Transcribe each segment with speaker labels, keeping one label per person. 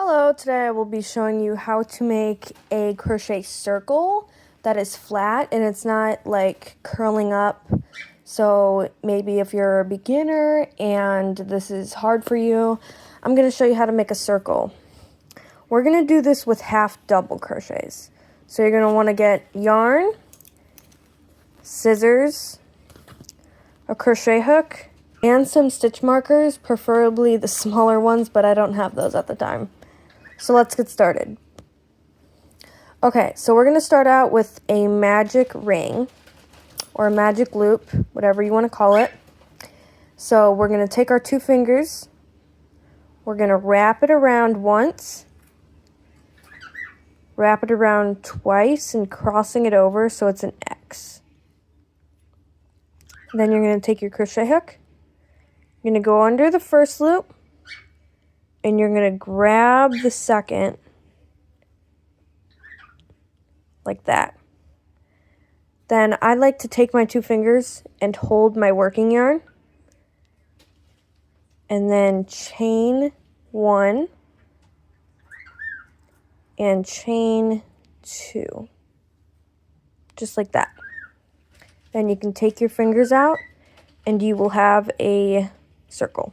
Speaker 1: Hello, today I will be showing you how to make a crochet circle that is flat and it's not like curling up. So maybe if you're a beginner and this is hard for you, I'm going to show you how to make a circle. We're going to do this with half double crochets. So you're going to want to get yarn, scissors, a crochet hook, and some stitch markers, preferably the smaller ones, but I don't have those at the time. So let's get started. Okay, so we're going to start out with a magic ring or a magic loop, whatever you want to call it. So we're going to take our two fingers, we're going to wrap it around once, wrap it around twice and crossing it over so it's an X. Then you're going to take your crochet hook, you're going to go under the first loop, and you're going to grab the second, like that. Then I like to take my two fingers and hold my working yarn, and then chain one, and chain two, just like that. Then you can take your fingers out, and you will have a circle.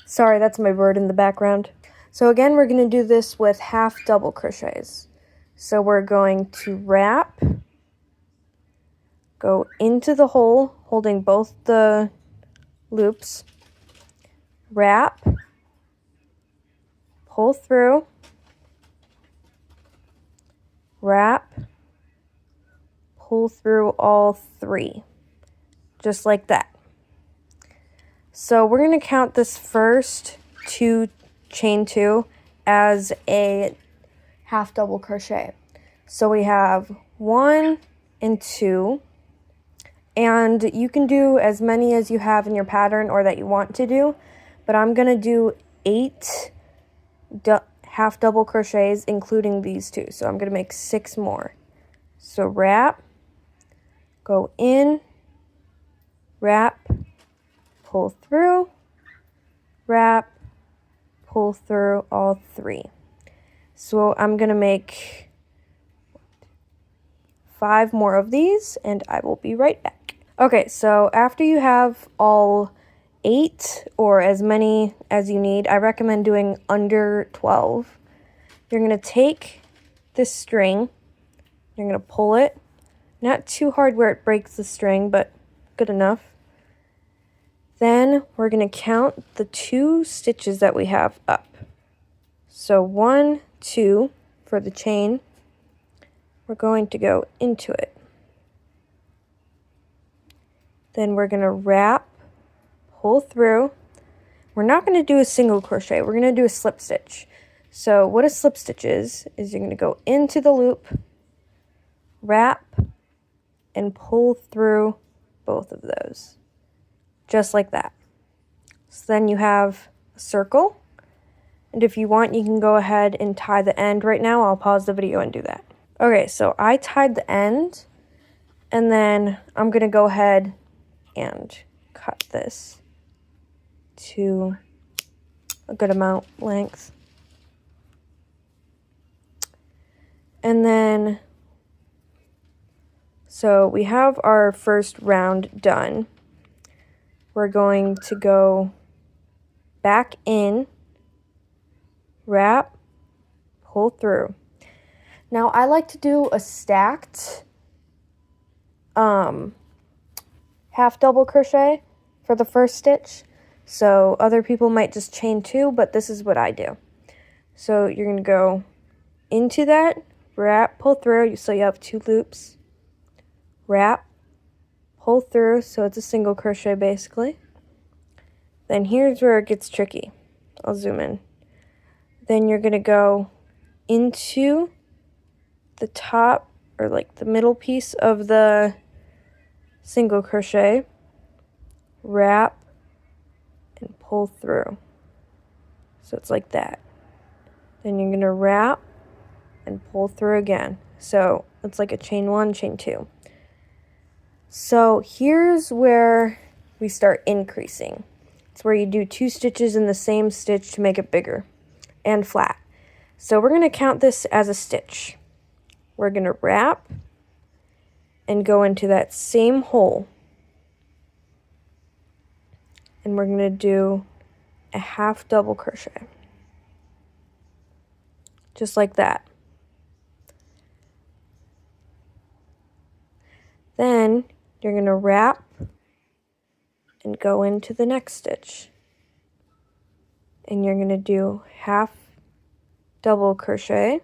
Speaker 1: Sorry, that's my bird in the background. So again, we're going to do this with half double crochets. So we're going to wrap, go into the hole, holding both the loops, wrap, pull through, wrap, pull through all three, just like that. So we're going to count this first chain two as a half double crochet. So we have 1 and 2, and you can do as many as you have in your pattern or that you want to do, but I'm going to do 8 half double crochets including these two. So I'm going to make 6 more. So wrap, go in, wrap, pull through, wrap, pull through all 3. So I'm going to make 5 more of these and I will be right back. Okay, so after you have all 8 or as many as you need, I recommend doing under 12. You're going to take this string, you're going to pull it, not too hard where it breaks the string, but good enough. Then we're going to count the 2 stitches that we have up. So 1, 2 for the chain. We're going to go into it. Then we're going to wrap, pull through. We're not going to do a single crochet. We're going to do a slip stitch. So what a slip stitch is you're going to go into the loop, wrap, and pull through both of those. Just like that. So then you have a circle. And if you want, you can go ahead and tie the end right now. I'll pause the video and do that. Okay, so I tied the end. And then I'm going to go ahead and cut this to a good amount length. And then, so we have our first round done. We're going to go back in, wrap, pull through. Now I like to do a stacked half double crochet for the first stitch. So other people might just chain 2, but this is what I do. So you're going to go into that, wrap, pull through, so you have 2 loops, wrap, pull through, so it's a single crochet basically. Then here's where it gets tricky. I'll zoom in. Then you're going to go into the top or like the middle piece of the single crochet, wrap, and pull through. So it's like that. Then you're going to wrap and pull through again. So it's like a chain 1, chain 2. So here's where we start increasing. It's where you do 2 stitches in the same stitch to make it bigger. and flat. So we're going to count this as a stitch. We're going to wrap and go into that same hole. And we're going to do a half double crochet. Just like that. Then you're going to wrap and go into the next stitch. And you're going to do half double crochet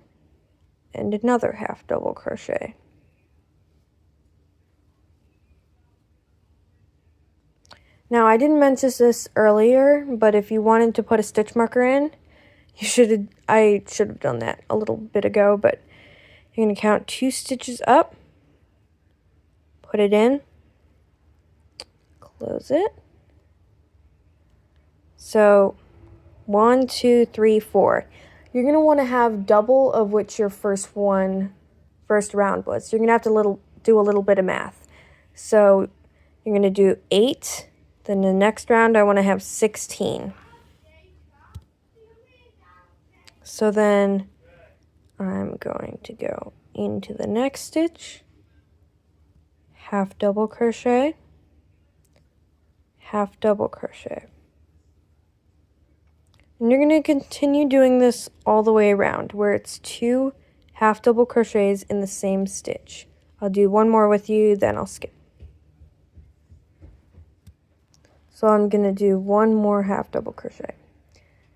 Speaker 1: and another half double crochet. Now I didn't mention this earlier, but if you wanted to put a stitch marker in, I should have done that a little bit ago, but you're going to count 2 stitches up, put it in, close it. So 1, 2, 3, 4. You're going to want to have double of which your first round was. So you're going to have to do a little bit of math. So you're going to do 8. Then the next round I want to have 16. So then I'm going to go into the next stitch, half double crochet, half double crochet. And you're going to continue doing this all the way around where it's 2 half double crochets in the same stitch. I'll do one more with you, then I'll skip. So I'm going to do one more half double crochet.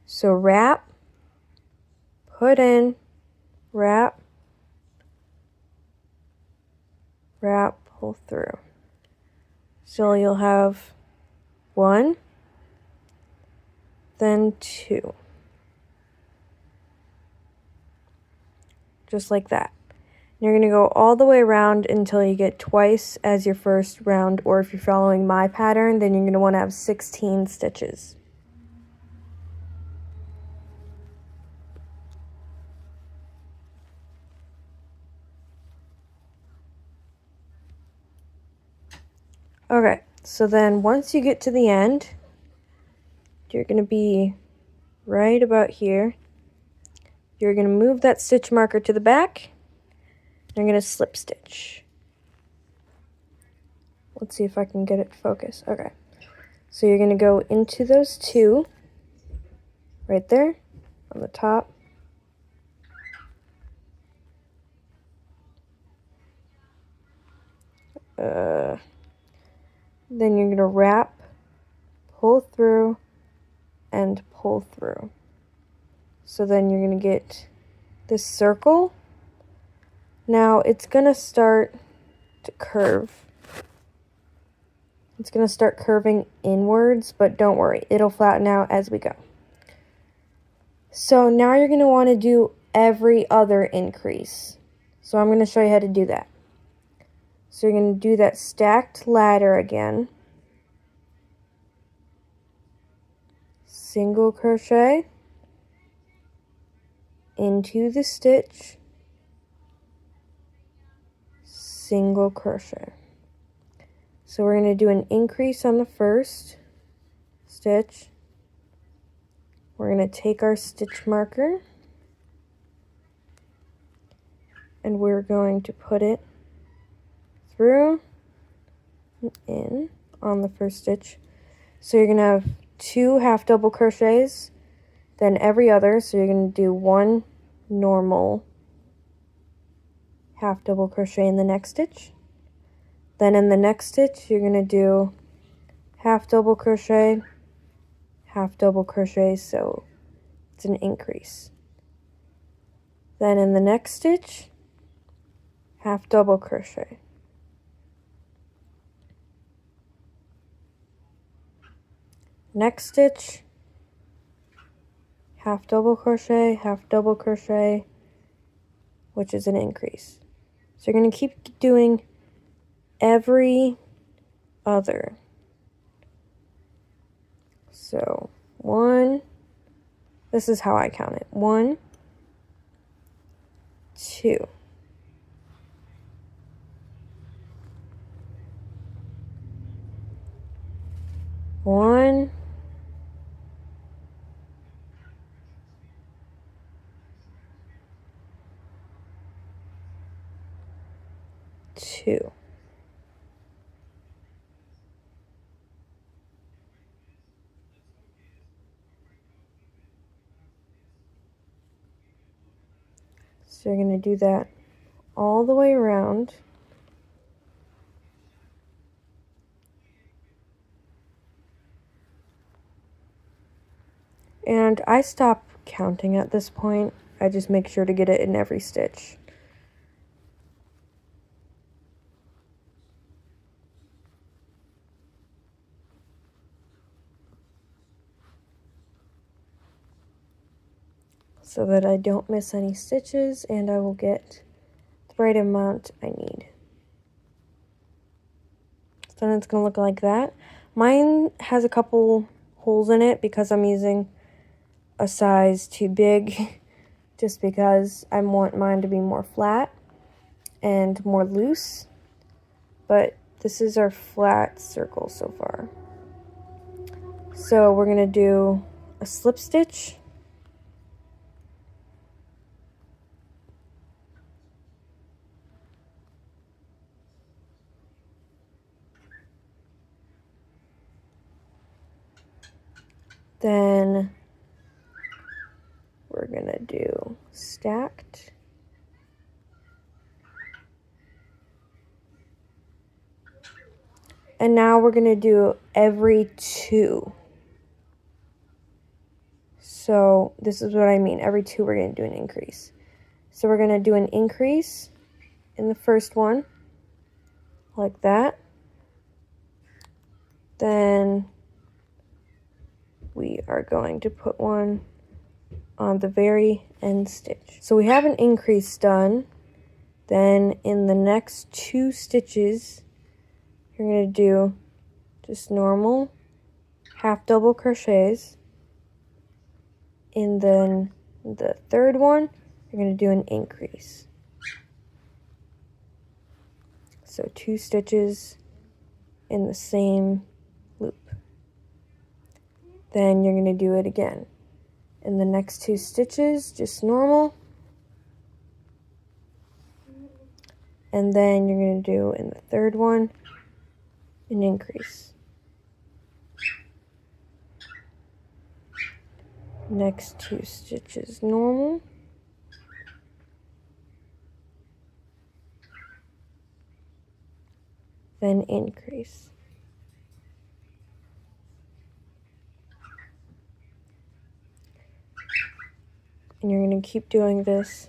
Speaker 1: So wrap, put in, wrap, wrap, pull through. So you'll have 1, then 2. Just like that. You're going to go all the way around until you get twice as your first round, or if you're following my pattern, then you're going to want to have 16 stitches. Okay, so then once you get to the end, you're going to be right about here. You're going to move that stitch marker to the back. You're going to slip stitch. Let's see if I can get it to focus. Okay. So you're going to go into those 2 right there on the top. Then you're going to wrap, pull through, and pull through. So then you're going to get this circle. Now it's going to start to curve. It's going to start curving inwards, but don't worry, it'll flatten out as we go. So now you're going to want to do every other increase. So I'm going to show you how to do that. So you're going to do that stacked ladder again. Single crochet into the stitch, single crochet. So we're going to do an increase on the first stitch. We're going to take our stitch marker and we're going to put it through and in on the first stitch. So you're going to have 2 half double crochets, then every other, so you're going to do 1 normal half double crochet in the next stitch. Then in the next stitch you're going to do half double crochet, half double crochet, so it's an increase. Then in the next stitch, half double crochet. Next stitch, half double crochet, which is an increase. So you're going to keep doing every other. So 1, this is how I count it. 1, 2. 1, 2. So you're going to do that all the way around. And I stop counting at this point. I just make sure to get it in every stitch. So that I don't miss any stitches and I will get the right amount I need. So then it's going to look like that. Mine has a couple holes in it because I'm using a size too big, just because I want mine to be more flat and more loose. But this is our flat circle so far. So we're going to do a slip stitch. Then we're going to do stacked. And now we're going to do every 2. So this is what I mean. Every 2 we're going to do an increase. So we're going to do an increase in the first one, like that. Then we are going to put one on the very end stitch. So we have an increase done. Then in the next 2 stitches, you're going to do just normal half double crochets. And then the third one, you're going to do an increase. So 2 stitches in the same loop. Then you're going to do it again. In the next 2 stitches, just normal. And then you're going to do in the third one an increase. Next 2 stitches normal. Then increase. And you're going to keep doing this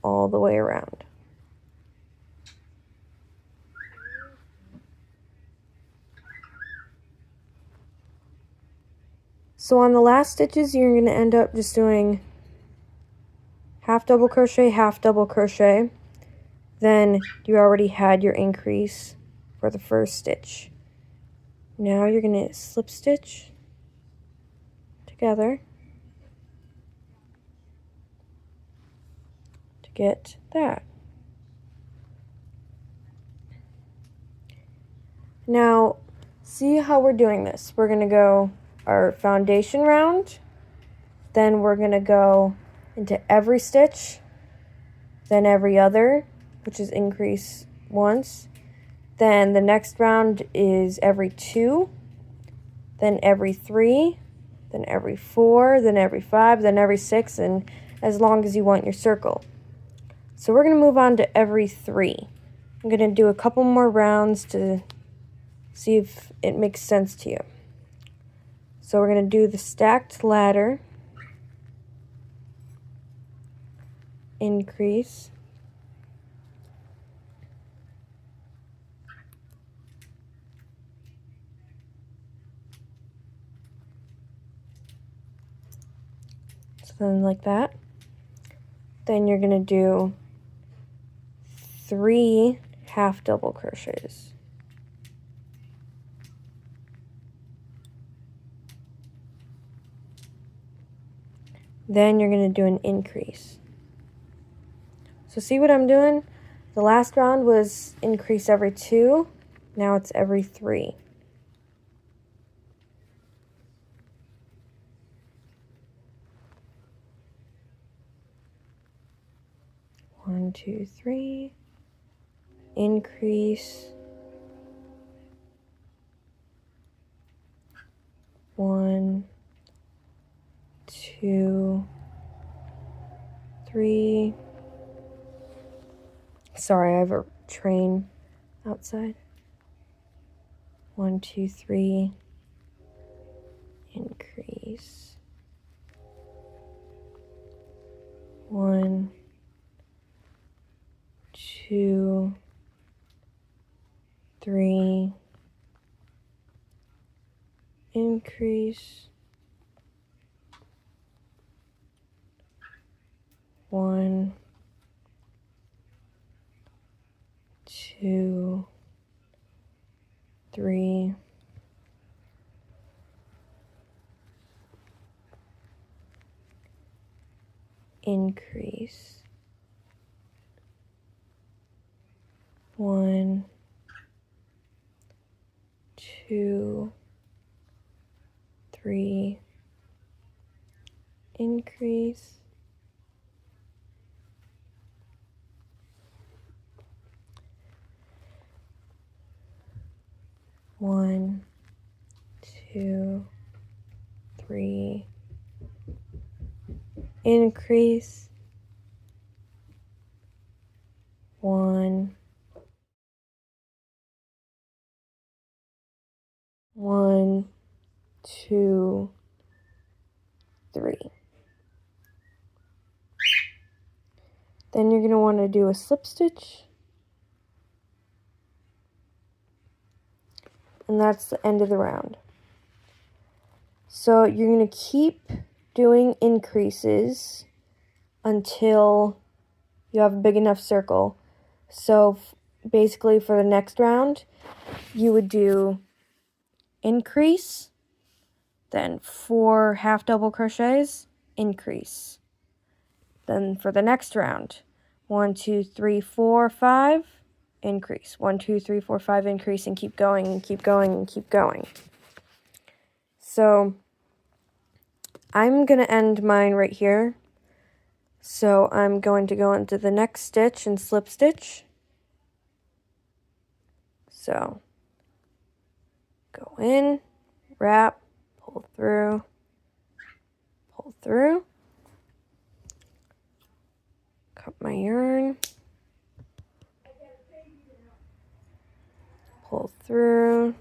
Speaker 1: all the way around. So on the last stitches, you're going to end up just doing half double crochet, half double crochet. Then you already had your increase for the first stitch. Now you're going to slip stitch together to get that. Now, see how we're doing this. We're going to go our foundation round, then we're going to go into every stitch, then every other, which is increase once. Then the next round is every 2, then every 3, then every 4, then every 5, then every 6, and as long as you want your circle. So we're going to move on to every 3. I'm going to do a couple more rounds to see if it makes sense to you. So we're going to do the stacked ladder, increase, something like that. Then you're going to do 3 half double crochets. Then you're going to do an increase. So see what I'm doing? The last round was increase every 2. Now it's every 3. One, 2, 3. increase, 1, 2, 3. Sorry, I have a train outside. 1, 2, 3, increase, 1, 2, 3, increase, 1, 2, 3, increase, 1, 2, 3, increase, 1, 2, 3, increase, 1, 1, 2, 3. Then you're going to want to do a slip stitch. And that's the end of the round. So you're going to keep doing increases until you have a big enough circle. So basically for the next round, you would do increase, then 4 half double crochets, increase. Then for the next round, 1, 2, 3, 4, 5, increase. 1, 2, 3, 4, 5, increase, and keep going and keep going and keep going. So I'm going to end mine right here. So I'm going to go into the next stitch and slip stitch. So go in, wrap, pull through, cut my yarn, pull through,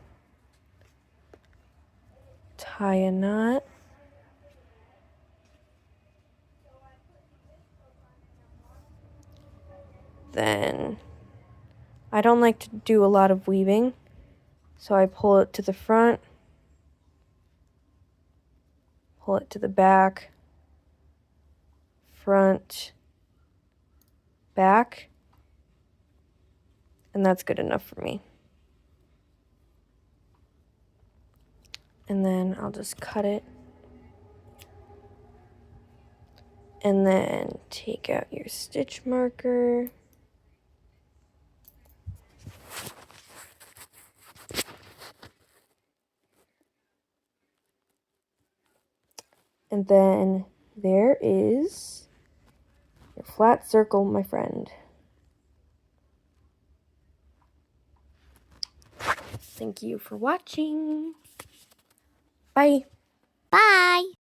Speaker 1: tie a knot, then I don't like to do a lot of weaving, so I pull it to the front, pull it to the back, front, back, and that's good enough for me. And then I'll just cut it. And then take out your stitch marker. And then there is your flat circle, my friend. Thank you for watching. Bye.
Speaker 2: Bye.